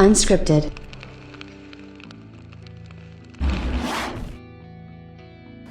Unscripted.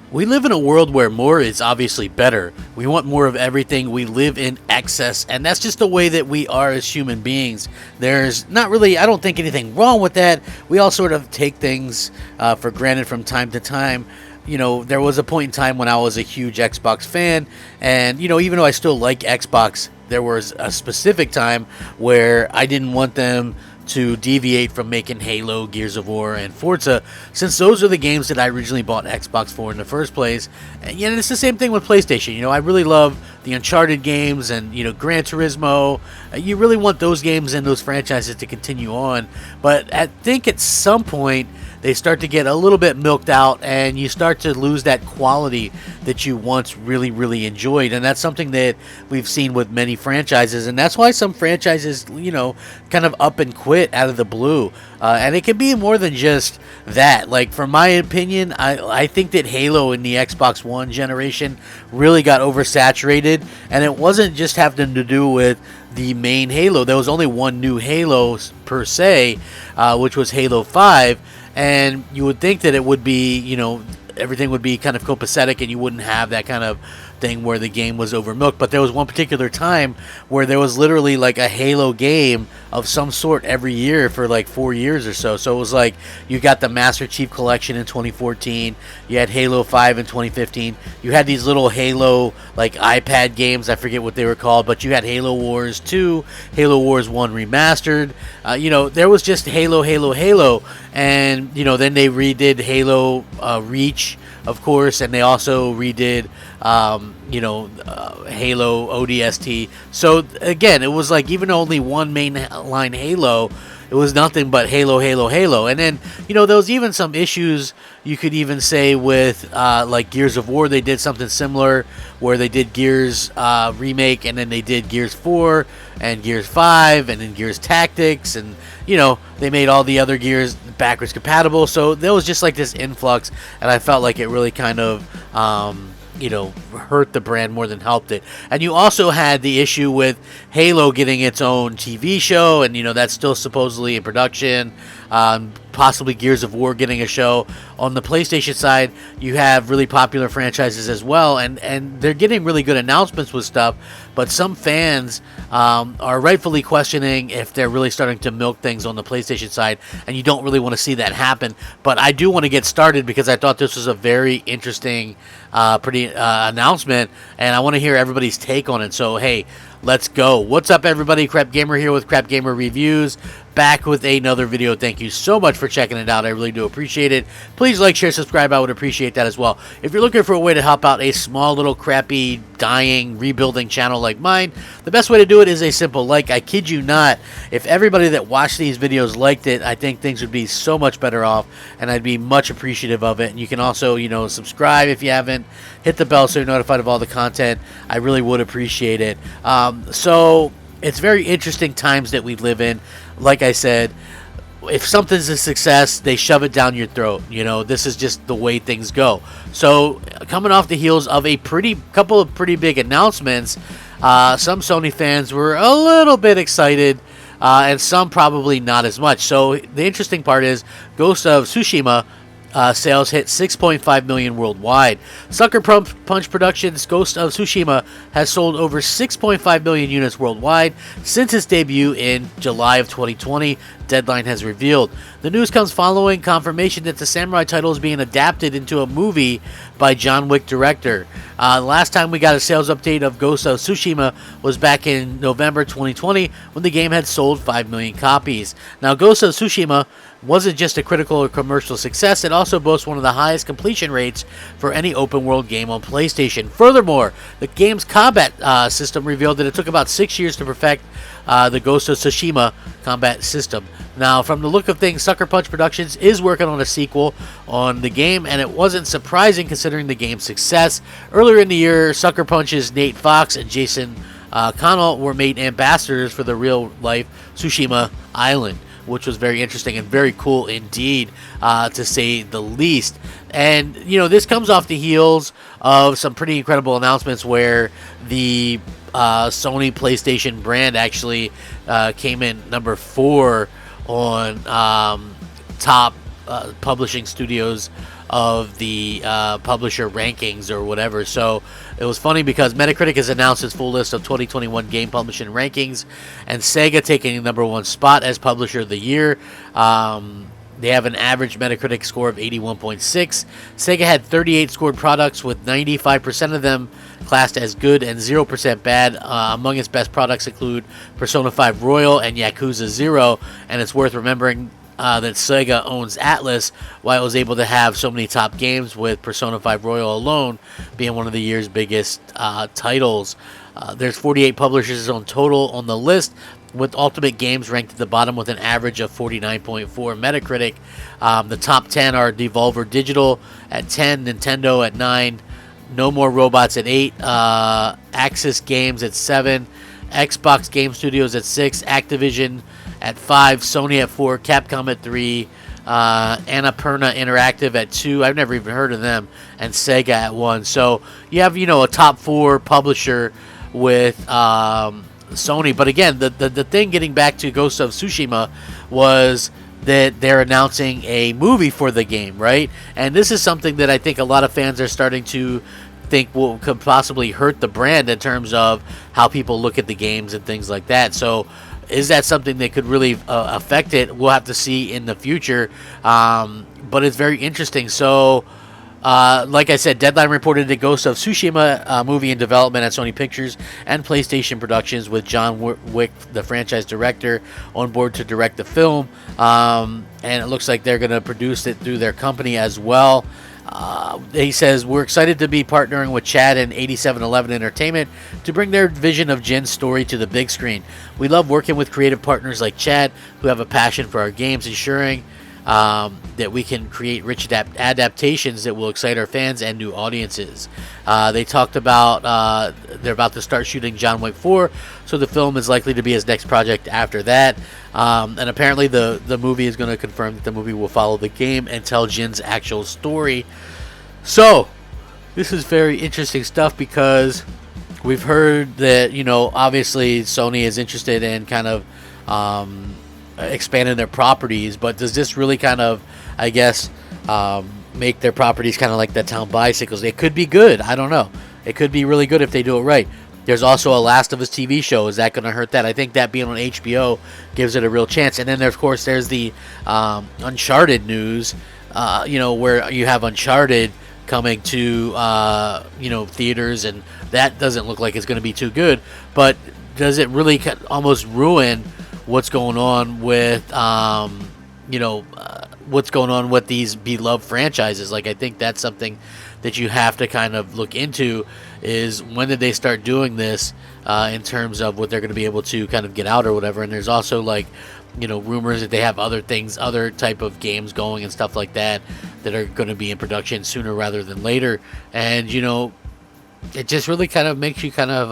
We live in a world where more is obviously better. We want more of everything. We live in excess, and that's just the way that we are as human beings. There's not really, I don't think, anything wrong with that. We all sort of take things for granted from time to time. You know, there was a point in time when I was a huge Xbox fan, and, you know, even though I still like Xbox, there was a specific time where I didn't want them to deviate from making Halo, Gears of War, and Forza, since those are the games that I originally bought Xbox for in the first place. And yeah, it's the same thing with PlayStation. You know, I really love the Uncharted games and, you know, Gran Turismo. You really want those games and those franchises to continue on, but I think at some point they start to get a little bit milked out, and you start to lose that quality that you once really enjoyed. And that's something that we've seen with many franchises, and that's why some franchises, you know, kind of up and quit out of the blue. And it can be more than just that. Like, for my opinion, I think that Halo in the Xbox One generation really got oversaturated, and it wasn't just having to do with the main Halo. There was only one new Halo per se, which was Halo 5. And you would think that it would be, you know, everything would be kind of copacetic and you wouldn't have that kind of thing where the game was overmilked. But there was one particular time where there was literally like a Halo game of some sort every year for like 4 years or so. So it was like you got the Master Chief Collection in 2014, you had Halo 5 in 2015, you had these little Halo like iPad games, I forget what they were called, but you had Halo Wars 2, Halo Wars 1 Remastered. You know, there was just Halo, and, you know, then they redid Halo Reach, of course, and they also redid Halo ODST. So again, it was like, even only one mainline Halo, it was nothing but Halo. And then, you know, there was even some issues you could even say with like Gears of War. They did something similar where they did Gears remake, and then they did Gears 4 and Gears 5 and then Gears Tactics, and, you know, they made all the other Gears backwards compatible. So there was just like this influx, and I felt like it really kind of you know, hurt the brand more than helped it. And you also had the issue with Halo getting its own TV show, and, you know, that's still supposedly in production. Possibly Gears of War getting a show. On the PlayStation side, you have really popular franchises as well, and they're getting really good announcements with stuff, but some fans are rightfully questioning if they're really starting to milk things on the PlayStation side, and you don't really want to see that happen. But I do want to get started because I thought this was a very interesting announcement, and I want to hear everybody's take on it. So, hey, let's go. What's up, everybody? Crapgamer here with Crapgamer Reviews, back with another video. Thank you so much for checking it out. I really do appreciate it. Please like, share, subscribe. I would appreciate that as well. If you're looking for a way to help out a small little crappy, dying, rebuilding channel like mine, the best way to do it is a simple like. I kid you not. If everybody that watched these videos liked it, I think things would be so much better off, and I'd be much appreciative of it. And you can also, you know, subscribe if you haven't. Hit the bell so you're notified of all the content. I really would appreciate it. So it's very interesting times that we live in. Like I said, if something's a success, they shove it down your throat. You know, this is just the way things go. So coming off the heels of a couple of pretty big announcements, some Sony fans were a little bit excited, and some probably not as much. So the interesting part is Ghost of Tsushima sales hit 6.5 million worldwide. Sucker Punch Productions' Ghost of Tsushima has sold over 6.5 million units worldwide since its debut in July of 2020, Deadline has revealed. The news comes following confirmation that the samurai title is being adapted into a movie by John Wick director. Last time we got a sales update of Ghost of Tsushima was back in November 2020, when the game had sold 5 million copies. Now, Ghost of Tsushima wasn't just a critical or commercial success, it also boasts one of the highest completion rates for any open world game on PlayStation. Furthermore, the game's combat system revealed that it took about 6 years to perfect the Ghost of Tsushima combat system. Now, from the look of things, Sucker Punch Productions is working on a sequel on the game, and it wasn't surprising considering the game's success. Earlier in the year, Sucker Punch's Nate Fox and Jason Connell were made ambassadors for the real-life Tsushima Island, which was very interesting and very cool indeed, to say the least. And, you know, this comes off the heels of some pretty incredible announcements where the Sony PlayStation brand actually came in number 4 on top publishing studios of the publisher rankings or whatever. So it was funny because Metacritic has announced its full list of 2021 game publishing rankings, and Sega taking the #1 spot as publisher of the year. They have an average Metacritic score of 81.6. Sega had 38 scored products, with 95% of them classed as good and 0% bad. Among its best products include Persona 5 Royal and Yakuza 0, and it's worth remembering that Sega owns Atlas, why it was able to have so many top games, with Persona 5 Royal alone being one of the year's biggest titles. There's 48 publishers on total on the list, with Ultimate Games ranked at the bottom with an average of 49.4 Metacritic. The top 10 are Devolver Digital at 10, Nintendo at 9, No More Robots at 8, Axis Games at 7, Xbox Game Studios at 6, Activision at 5, Sony at 4, Capcom at 3, Annapurna Interactive at 2, I've never even heard of them, and Sega at 1. So you have, a top 4 publisher with Sony. But again, the thing, getting back to Ghost of Tsushima, was that they're announcing a movie for the game, right? And this is something that I think a lot of fans are starting to think could possibly hurt the brand in terms of how people look at the games and things like that. So is that something that could really affect it? We'll have to see in the future. But it's very interesting. So like I said, Deadline reported that Ghost of Tsushima movie in development at Sony Pictures and PlayStation Productions, with John Wick, the franchise director, on board to direct the film. And it looks like they're going to produce it through their company as well. He says, we're excited to be partnering with Chad and 8711 Entertainment to bring their vision of Jin's story to the big screen. We love working with creative partners like Chad, who have a passion for our games, ensuring that we can create rich adaptations that will excite our fans and new audiences. They talked about they're about to start shooting John Wick 4, so the film is likely to be his next project after that. And apparently the movie is going to confirm that the movie will follow the game and tell Jin's actual story. So this is very interesting stuff, because we've heard that, obviously Sony is interested in kind of expanding their properties, but does this really kind of, I guess, make their properties kind of like the Town Bicycles? It could be good. I don't know. It could be really good if they do it right. There's also a Last of Us TV show. Is that going to hurt that? I think that being on HBO gives it a real chance. And then, of course, there's the Uncharted news, where you have Uncharted coming to, theaters, and that doesn't look like it's going to be too good. But does it really almost ruin what's going on with, what's going on with these beloved franchises? Like, I think that's something that you have to kind of look into, is when did they start doing this in terms of what they're going to be able to kind of get out or whatever. And there's also, like, rumors that they have other things, other type of games going and stuff like that are going to be in production sooner rather than later. And, it just really kind of makes you kind of,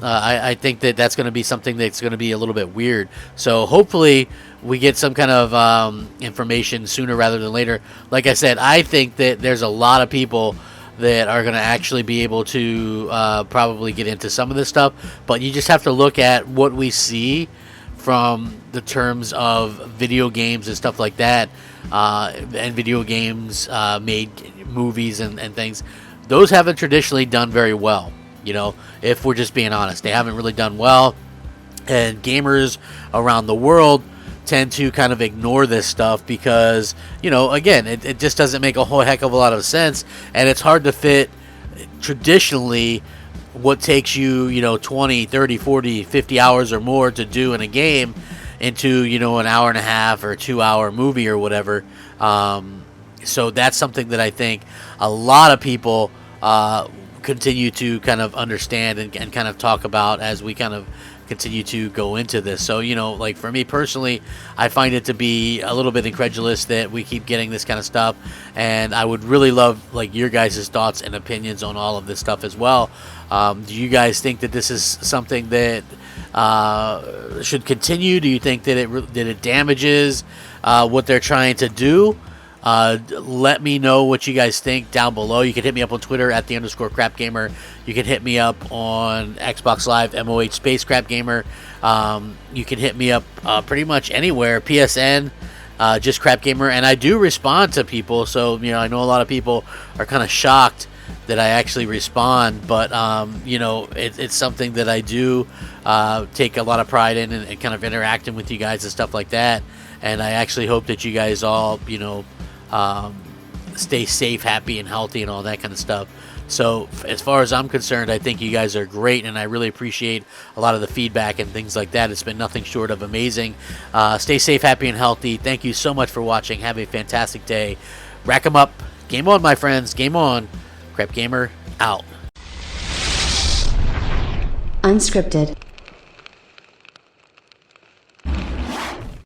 I think that that's going to be something that's going to be a little bit weird. So hopefully we get some kind of information sooner rather than later. Like I said, I think that there's a lot of people that are going to actually be able to probably get into some of this stuff. But you just have to look at what we see from the terms of video games and stuff like that, and video games made movies and things. Those haven't traditionally done very well. If we're just being honest, they haven't really done well, and gamers around the world tend to kind of ignore this stuff because, again, it just doesn't make a whole heck of a lot of sense, and it's hard to fit traditionally what takes you, 20, 30, 40, 50 hours or more to do in a game into, an hour and a half or 2 hour movie or whatever. So that's something that I think a lot of people continue to kind of understand and kind of talk about as we kind of continue to go into this. So, like for me personally, I find it to be a little bit incredulous that we keep getting this kind of stuff, and I would really love like your guys' thoughts and opinions on all of this stuff as well. Do you guys think that this is something that should continue? Do you think that it damages what they're trying to do? Let me know what you guys think down below. You can hit me up on Twitter at @the_Crapgamer. You can hit me up on Xbox Live MOH Space Crapgamer. You can hit me up pretty much anywhere. PSN, just Crapgamer, and I do respond to people. So I know a lot of people are kind of shocked that I actually respond, but it's something that I do take a lot of pride in, and kind of interacting with you guys and stuff like that. And I actually hope that you guys all stay safe, happy, and healthy, and all that kind of stuff. So as far as I'm concerned, I think you guys are great, and I really appreciate a lot of the feedback and things like that. It's been nothing short of amazing. Stay safe, happy, and healthy. Thank you so much for watching. Have a fantastic day. Rack 'em up. Game on, my friends. Game on. Crapgamer out. Unscripted.